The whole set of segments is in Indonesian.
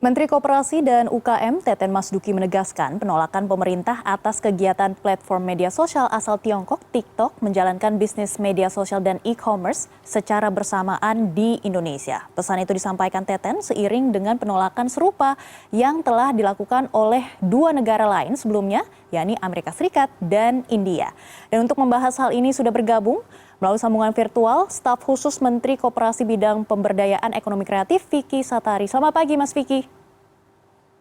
Menteri Koperasi dan UKM Teten Mas Duki menegaskan penolakan pemerintah atas kegiatan platform media sosial asal Tiongkok TikTok menjalankan bisnis media sosial dan e-commerce secara bersamaan di Indonesia. Pesan itu disampaikan Teten seiring dengan penolakan serupa yang telah dilakukan oleh dua negara lain sebelumnya, yakni Amerika Serikat dan India. Dan untuk membahas hal ini sudah bergabung melalui sambungan virtual, staf khusus Menteri Koperasi Bidang Pemberdayaan Ekonomi Kreatif, Vicky Satari. Selamat pagi, Mas Vicky.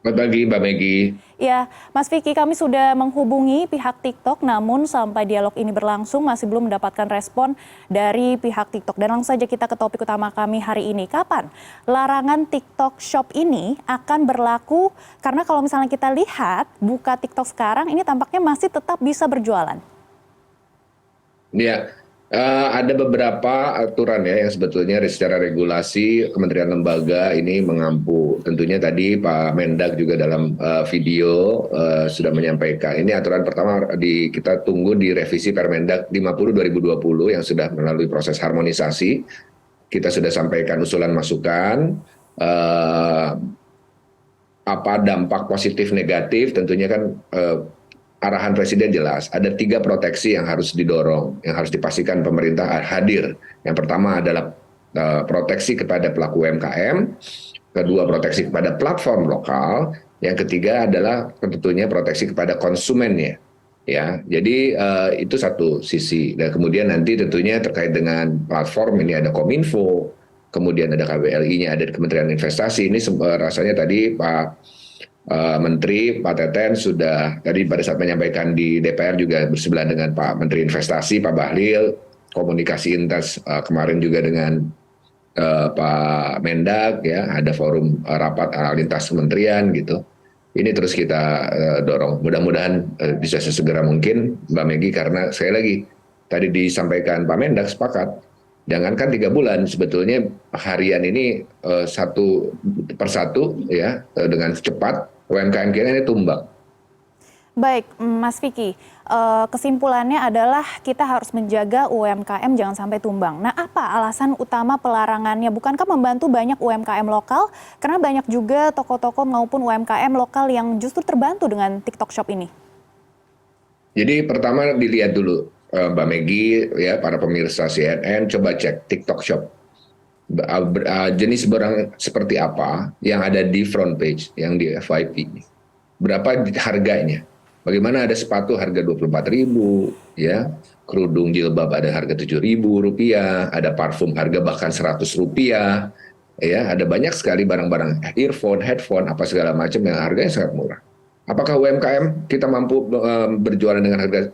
Selamat pagi, Mbak Megi. Ya, Mas Vicky, kami sudah menghubungi pihak TikTok, namun sampai dialog ini berlangsung masih belum mendapatkan respon dari pihak TikTok. Dan langsung saja kita ke topik utama kami hari ini. Kapan larangan TikTok Shop ini akan berlaku? Karena kalau misalnya kita lihat buka TikTok sekarang, ini tampaknya masih tetap bisa berjualan. Ya, ada beberapa aturan ya yang sebetulnya secara regulasi kementerian lembaga ini mengampu. Tentunya tadi Pak Mendag juga dalam video sudah menyampaikan. Ini aturan pertama kita tunggu di revisi Permendag 50 2020 yang sudah melalui proses harmonisasi. Kita sudah sampaikan usulan masukan. Apa dampak positif negatif tentunya kan arahan Presiden jelas, ada 3 proteksi yang harus didorong, yang harus dipastikan pemerintah hadir. Yang pertama adalah proteksi kepada pelaku UMKM, kedua proteksi kepada platform lokal, yang ketiga adalah tentunya proteksi kepada konsumennya. Ya, jadi itu satu sisi. Dan kemudian nanti tentunya terkait dengan platform ini ada Kominfo, kemudian ada KBLI-nya, ada Kementerian Investasi. Ini rasanya tadi Pak Menteri Pak Teten sudah tadi pada saat menyampaikan di DPR juga bersebelah dengan Pak Menteri Investasi Pak Bahlil, komunikasi intens kemarin juga dengan Pak Mendag, ya ada forum rapat lintas kementerian gitu. Ini terus kita dorong. Mudah-mudahan bisa sesegera mungkin Mbak Megi, karena sekali lagi tadi disampaikan Pak Mendag sepakat. Jangankan 3 bulan, sebetulnya harian ini satu persatu ya dengan cepat UMKM kita ini tumbang. Baik, Mas Vicky, kesimpulannya adalah kita harus menjaga UMKM jangan sampai tumbang. Nah, apa alasan utama pelarangannya? Bukankah membantu banyak UMKM lokal? Karena banyak juga toko-toko maupun UMKM lokal yang justru terbantu dengan TikTok Shop ini. Jadi pertama dilihat dulu Mbak Megi, ya para pemirsa CNN, coba cek TikTok Shop. Jenis barang seperti apa yang ada di front page, yang di FYP. Berapa harganya? Bagaimana ada sepatu harga 24.000, ya, kerudung jilbab ada harga 7.000 rupiah, ada parfum harga bahkan 100 rupiah, ya, ada banyak sekali barang-barang earphone, headphone, apa segala macam yang harganya sangat murah. Apakah UMKM kita mampu berjualan dengan harga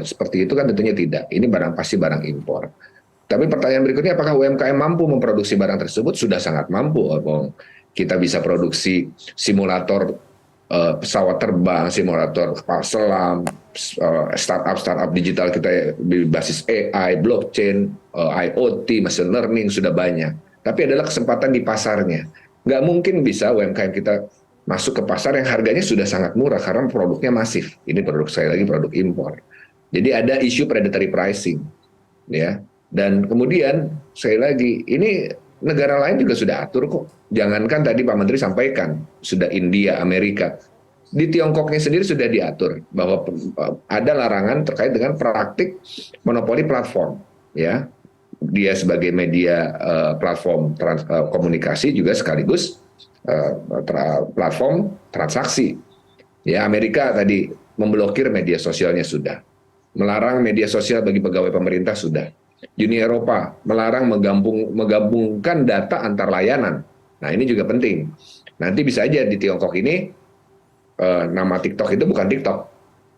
seperti itu? Kan tentunya tidak. Ini pasti barang impor. Tapi pertanyaan berikutnya, apakah UMKM mampu memproduksi barang tersebut? Sudah sangat mampu. Kita bisa produksi simulator pesawat terbang, simulator kapal selam, startup digital kita berbasis AI, blockchain, IoT, machine learning sudah banyak. Tapi adalah kesempatan di pasarnya. Nggak mungkin bisa UMKM kita masuk ke pasar yang harganya sudah sangat murah karena produknya masif. Ini produk, saya lagi produk impor. Jadi ada isu predatory pricing, ya. Dan kemudian sekali lagi ini negara lain juga sudah atur kok. Jangankan tadi Pak Menteri sampaikan sudah India, Amerika, di Tiongkoknya sendiri sudah diatur bahwa ada larangan terkait dengan praktik monopoli platform, ya. Dia sebagai media platform komunikasi juga sekaligus platform transaksi. Ya, Amerika tadi memblokir media sosialnya sudah. Melarang media sosial bagi pegawai pemerintah sudah. Uni Eropa melarang menggabungkan data antar layanan. Nah, ini juga penting. Nanti bisa aja di Tiongkok ini nama TikTok itu bukan TikTok,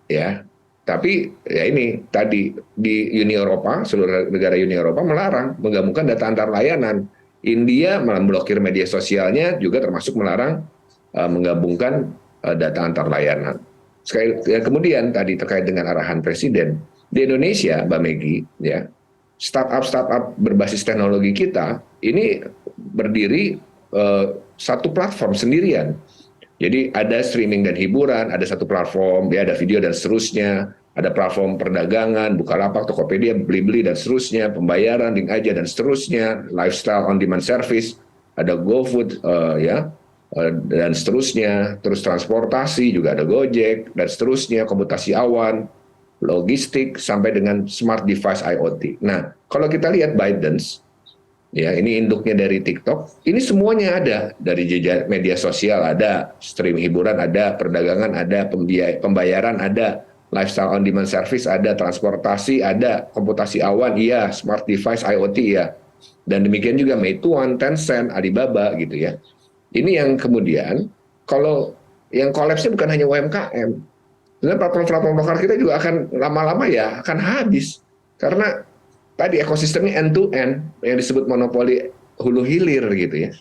ya. Tapi ya ini tadi di Uni Eropa, seluruh negara Uni Eropa melarang menggabungkan data antar layanan. India memblokir media sosialnya juga termasuk melarang menggabungkan data antar layanan. Kemudian tadi terkait dengan arahan Presiden di Indonesia, Mbak Megi, ya, startup berbasis teknologi kita ini berdiri satu platform sendirian. Jadi ada streaming dan hiburan, ada satu platform, ya ada video dan seterusnya, ada platform perdagangan, Bukalapak, Tokopedia, Blibli dan seterusnya, pembayaran, link aja dan seterusnya, lifestyle on demand service, ada GoFood, ya, dan seterusnya, terus transportasi juga ada Gojek dan seterusnya, komputasi awan, logistik sampai dengan smart device IoT. Nah, kalau kita lihat ByteDance, ya ini induknya dari TikTok, ini semuanya ada dari jejak media sosial, ada stream hiburan, ada perdagangan, ada pembayaran, ada lifestyle on demand service, ada transportasi, ada komputasi awan, iya, smart device IoT, iya, dan demikian juga Meituan, Tencent, Alibaba gitu ya. Ini yang kemudian kalau yang kolapsnya bukan hanya UMKM, sebenarnya platform-platform lokal kita juga akan lama-lama ya akan habis karena tadi ekosistemnya end to end yang disebut monopoli hulu hilir gitu ya.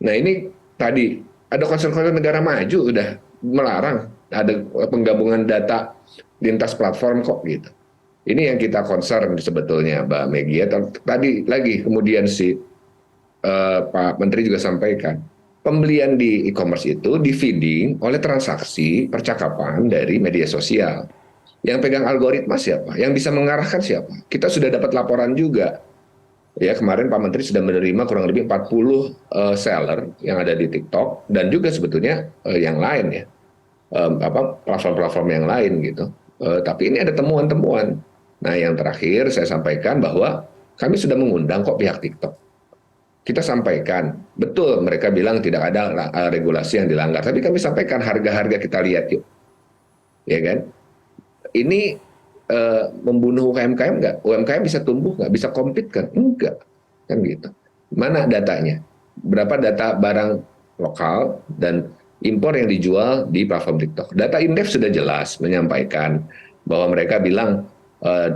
Nah ini tadi ada konsen-konsen negara maju udah melarang ada penggabungan data lintas platform kok gitu. Ini yang kita concern sebetulnya Mbak Megi. Tadi lagi kemudian si Pak Menteri juga sampaikan pembelian di e-commerce itu di-feeding oleh transaksi percakapan dari media sosial. Yang pegang algoritma siapa? Yang bisa mengarahkan siapa? Kita sudah dapat laporan juga. Ya, kemarin Pak Menteri sudah menerima kurang lebih 40 seller yang ada di TikTok dan juga sebetulnya yang lain ya. Platform-platform yang lain gitu. Tapi ini ada temuan-temuan. Nah, yang terakhir saya sampaikan bahwa kami sudah mengundang kok pihak TikTok. Kita sampaikan, betul mereka bilang tidak ada regulasi yang dilanggar, tapi kami sampaikan harga-harga kita lihat yuk. Ya kan? Ini membunuh UMKM nggak? UMKM bisa tumbuh nggak? Bisa compete kan? Enggak. Kan gitu. Mana datanya? Berapa data barang lokal dan impor yang dijual di platform TikTok? Data Indef sudah jelas menyampaikan bahwa mereka bilang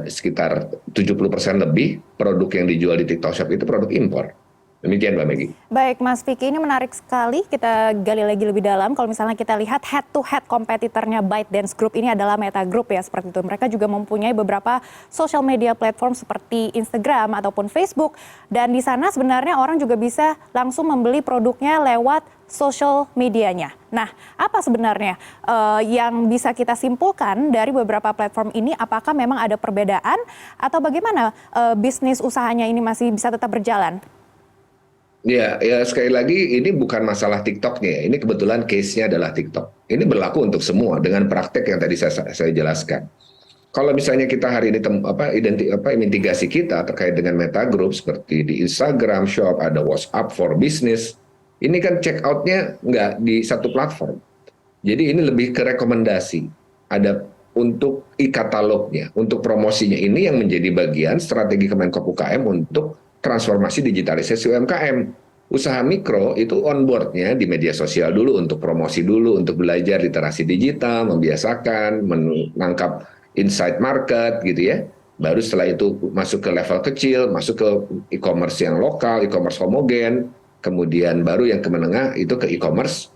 sekitar 70% lebih produk yang dijual di TikTok Shop itu produk impor. Demikian Mbak Megi. Baik Mas Vicky, ini menarik sekali kita gali lagi lebih dalam. Kalau misalnya kita lihat head to head kompetitornya ByteDance Group ini adalah Meta Group ya seperti itu. Mereka juga mempunyai beberapa social media platform seperti Instagram ataupun Facebook. Dan di sana sebenarnya orang juga bisa langsung membeli produknya lewat social medianya. Nah, apa sebenarnya yang bisa kita simpulkan dari beberapa platform ini? Apakah memang ada perbedaan atau bagaimana bisnis usahanya ini masih bisa tetap berjalan? Ya, ya sekali lagi ini bukan masalah TikToknya ya. Ini kebetulan case-nya adalah TikTok. Ini berlaku untuk semua dengan praktek yang tadi saya jelaskan. Kalau misalnya kita hari ini mitigasi kita terkait dengan Meta Group seperti di Instagram Shop, ada WhatsApp for Business, ini kan check out-nya nggak di satu platform. Jadi ini lebih ke rekomendasi. Ada untuk e-katalognya, untuk promosinya ini yang menjadi bagian strategi Kemenkop UKM untuk transformasi digitalisasi UMKM. Usaha mikro itu onboardnya di media sosial dulu untuk promosi dulu, untuk belajar literasi digital, membiasakan, menangkap insight market gitu ya. Baru setelah itu masuk ke level kecil, masuk ke e-commerce yang lokal, e-commerce homogen, kemudian baru yang ke menengah itu ke e-commerce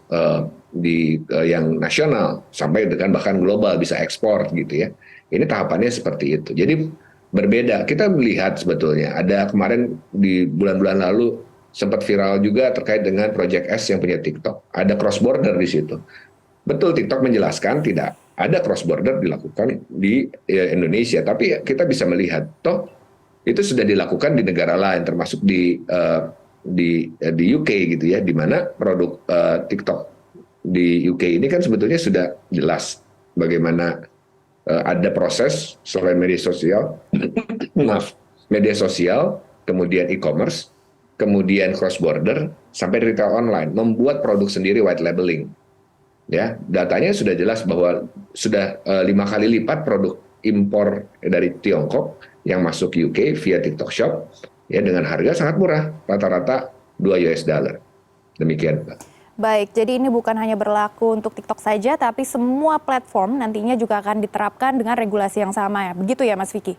yang nasional sampai dengan bahkan global bisa ekspor gitu ya. Ini tahapannya seperti itu. Jadi berbeda. Kita melihat sebetulnya ada kemarin di bulan-bulan lalu sempat viral juga terkait dengan Project S yang punya TikTok. Ada cross border di situ. Betul TikTok menjelaskan tidak ada cross border dilakukan di Indonesia, tapi kita bisa melihat toh itu sudah dilakukan di negara lain termasuk di UK gitu ya, di mana produk TikTok di UK ini kan sebetulnya sudah jelas bagaimana ada proses selain media sosial, maaf, media sosial, kemudian e-commerce, kemudian cross border sampai retail online, membuat produk sendiri white labeling. Ya, datanya sudah jelas bahwa sudah 5 kali lipat produk impor dari Tiongkok yang masuk UK via TikTok Shop ya dengan harga sangat murah, rata-rata $2. Demikian, Pak. Baik, jadi ini bukan hanya berlaku untuk TikTok saja, tapi semua platform nantinya juga akan diterapkan dengan regulasi yang sama ya. Begitu ya Mas Vicky?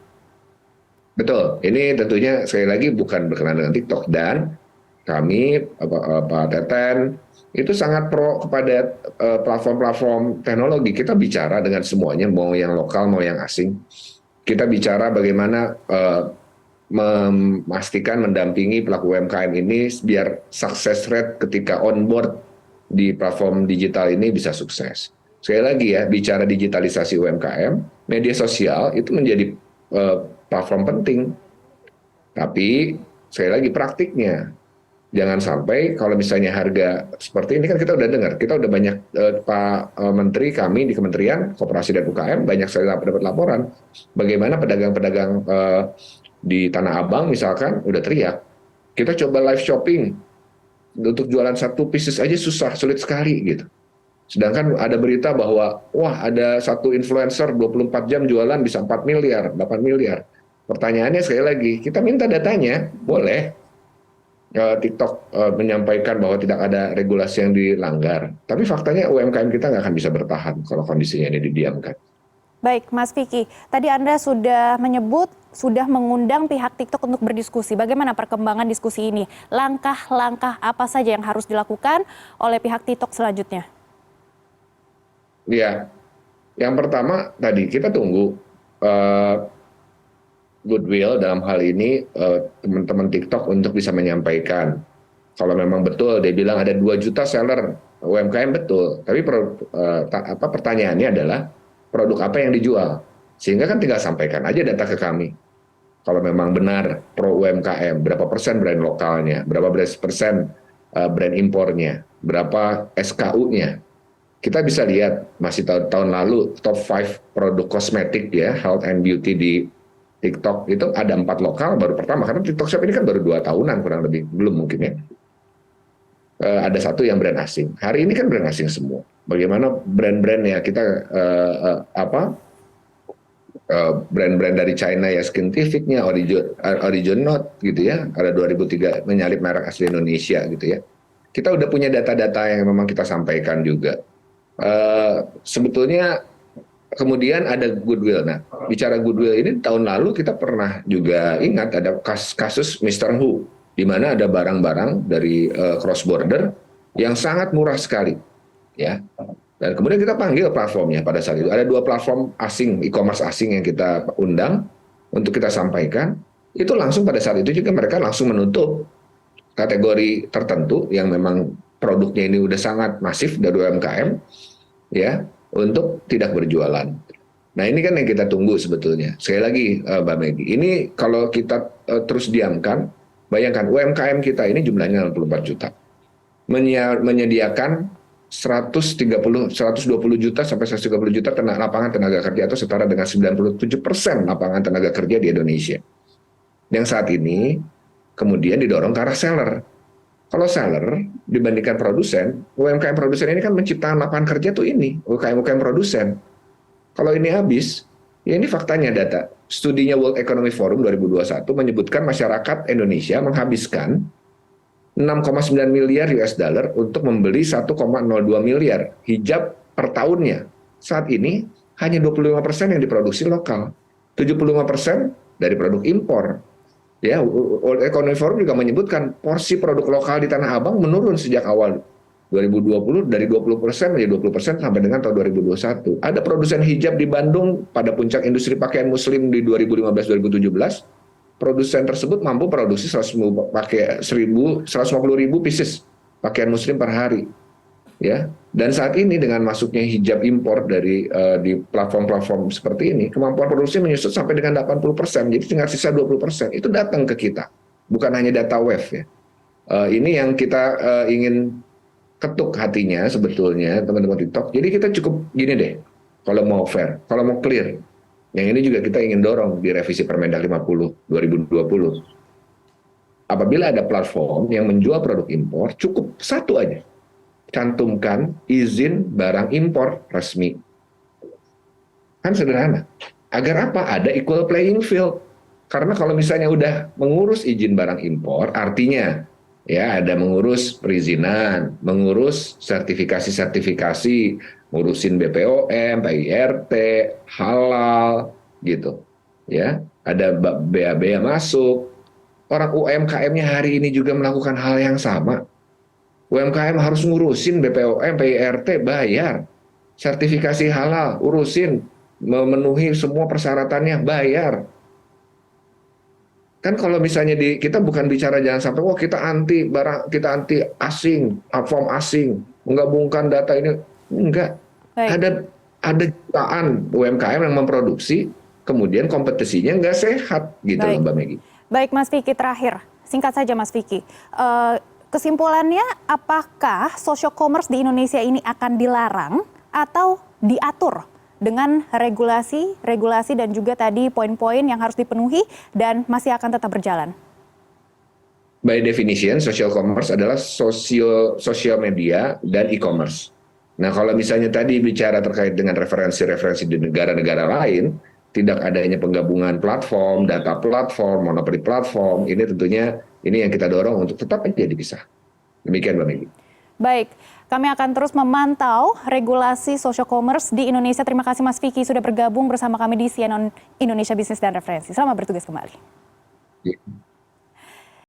Betul, ini tentunya sekali lagi bukan berkenaan dengan TikTok dan kami, Pak Teten, itu sangat pro kepada platform-platform teknologi. Kita bicara dengan semuanya, mau yang lokal, mau yang asing. Kita bicara bagaimana memastikan mendampingi pelaku UMKM ini biar success rate ketika onboard di platform digital ini bisa sukses. Sekali lagi ya, bicara digitalisasi UMKM, media sosial itu menjadi platform penting. Tapi sekali lagi praktiknya, Jangan sampai kalau misalnya harga seperti ini kan kita udah dengar, kita udah banyak Pak Menteri kami di Kementerian Koperasi dan UKM banyak sekali dapat laporan bagaimana pedagang-pedagang di Tanah Abang misalkan udah teriak, kita coba live shopping untuk jualan satu pieces aja susah, sulit sekali gitu. Sedangkan ada berita bahwa wah ada satu influencer 24 jam jualan bisa 4 miliar, 8 miliar. Pertanyaannya sekali lagi, kita minta datanya, boleh. TikTok menyampaikan bahwa tidak ada regulasi yang dilanggar. Tapi faktanya UMKM kita nggak akan bisa bertahan kalau kondisinya ini didiamkan. Baik, Mas Vicky. Tadi Anda sudah menyebut, sudah mengundang pihak TikTok untuk berdiskusi. Bagaimana perkembangan diskusi ini? Langkah-langkah apa saja yang harus dilakukan oleh pihak TikTok selanjutnya? Ya, yang pertama tadi kita tunggu goodwill dalam hal ini teman-teman TikTok untuk bisa menyampaikan. Kalau memang betul dia bilang ada 2 juta seller UMKM betul, tapi pertanyaannya adalah produk apa yang dijual. Sehingga kan tinggal sampaikan aja data ke kami. Kalau memang benar pro UMKM, berapa persen brand lokalnya, berapa persen brand impornya, berapa SKU-nya. Kita bisa lihat masih tahun lalu top 5 produk kosmetik ya, health and beauty di TikTok itu ada 4 lokal baru pertama, karena TikTok Shop ini kan baru 2 tahunan kurang lebih, belum mungkin ya. Ada 1 yang brand asing. Hari ini kan brand asing semua. Bagaimana brand-brand ya kita brand-brand dari China ya, Skintific-nya, Originot gitu ya, ada 2003 menyalip merek asli Indonesia gitu ya. Kita udah punya data-data yang memang kita sampaikan juga. Sebetulnya kemudian ada goodwill. Nah, bicara goodwill ini tahun lalu kita pernah juga ingat ada kasus Mr. Who, di mana ada barang-barang dari cross border yang sangat murah sekali, ya. Dan kemudian kita panggil platformnya pada saat itu. Ada 2 platform asing, e-commerce asing yang kita undang untuk kita sampaikan. Itu langsung pada saat itu juga mereka langsung menutup kategori tertentu yang memang produknya ini udah sangat masif dari UMKM, ya, untuk tidak berjualan. Nah ini kan yang kita tunggu sebetulnya. Sekali lagi Mbak Megi, ini kalau kita terus diamkan, bayangkan UMKM kita ini jumlahnya 64 juta. Menyediakan 120 juta sampai 130 juta lapangan tenaga kerja atau setara dengan 97% lapangan tenaga kerja di Indonesia. Yang saat ini kemudian didorong ke arah seller. Kalau seller dibandingkan produsen, UMKM produsen ini kan menciptakan lapangan kerja tuh ini, UMKM produsen. Kalau ini habis, ya ini faktanya data. Studinya World Economic Forum 2021 menyebutkan masyarakat Indonesia menghabiskan 6,9 miliar US dollar untuk membeli 1,02 miliar hijab per tahunnya. Saat ini hanya 25% yang diproduksi lokal, 75% dari produk impor. Ya, World Economic Forum juga menyebutkan porsi produk lokal di Tanah Abang menurun sejak awal 2020 dari 20% menjadi 20% sampai dengan tahun 2021. Ada produsen hijab di Bandung pada puncak industri pakaian muslim di 2015-2017. Produsen tersebut mampu produksi 150.000 pieces pakaian muslim per hari, ya. Dan saat ini dengan masuknya hijab impor dari di platform-platform seperti ini, kemampuan produksi menyusut sampai dengan 80%. Jadi tinggal sisa 20%. Itu datang ke kita, bukan hanya data WEF ya. Ini yang kita ingin ketuk hatinya sebetulnya teman-teman TikTok. Jadi kita cukup gini deh, kalau mau fair, kalau mau clear. Yang ini juga kita ingin dorong di revisi Permendag 50 2020. Apabila ada platform yang menjual produk impor, cukup 1 aja. Cantumkan izin barang impor resmi. Kan sederhana. Agar apa? Ada equal playing field. Karena kalau misalnya udah mengurus izin barang impor, artinya ya ada mengurus perizinan, mengurus sertifikasi, ngurusin BPOM, PIRT, halal gitu. Ya, ada BAB yang masuk. Orang UMKM-nya hari ini juga melakukan hal yang sama. UMKM harus ngurusin BPOM, PIRT, bayar. Sertifikasi halal, urusin, memenuhi semua persyaratannya, bayar. Kan kalau misalnya kita bukan bicara jangan sampai kita anti barang, kita anti asing, platform asing, menggabungkan data ini, enggak. Baik. Ada jutaan UMKM yang memproduksi, kemudian kompetisinya nggak sehat gitu loh Mbak Megi. Baik Mas Vicky, terakhir singkat saja Mas Vicky. kesimpulannya apakah social commerce di Indonesia ini akan dilarang atau diatur dengan regulasi dan juga tadi poin-poin yang harus dipenuhi dan masih akan tetap berjalan? By definition, social commerce adalah sosial media dan e-commerce. Nah, kalau misalnya tadi bicara terkait dengan referensi-referensi di negara-negara lain, tidak adanya penggabungan platform, data platform, monopoli platform, ini tentunya ini yang kita dorong untuk tetap aja dipisah. Demikian, Mbak Megi. Baik, kami akan terus memantau regulasi social commerce di Indonesia. Terima kasih Mas Vicky sudah bergabung bersama kami di CNN Indonesia Bisnis dan Referensi. Selamat bertugas kembali. Ya.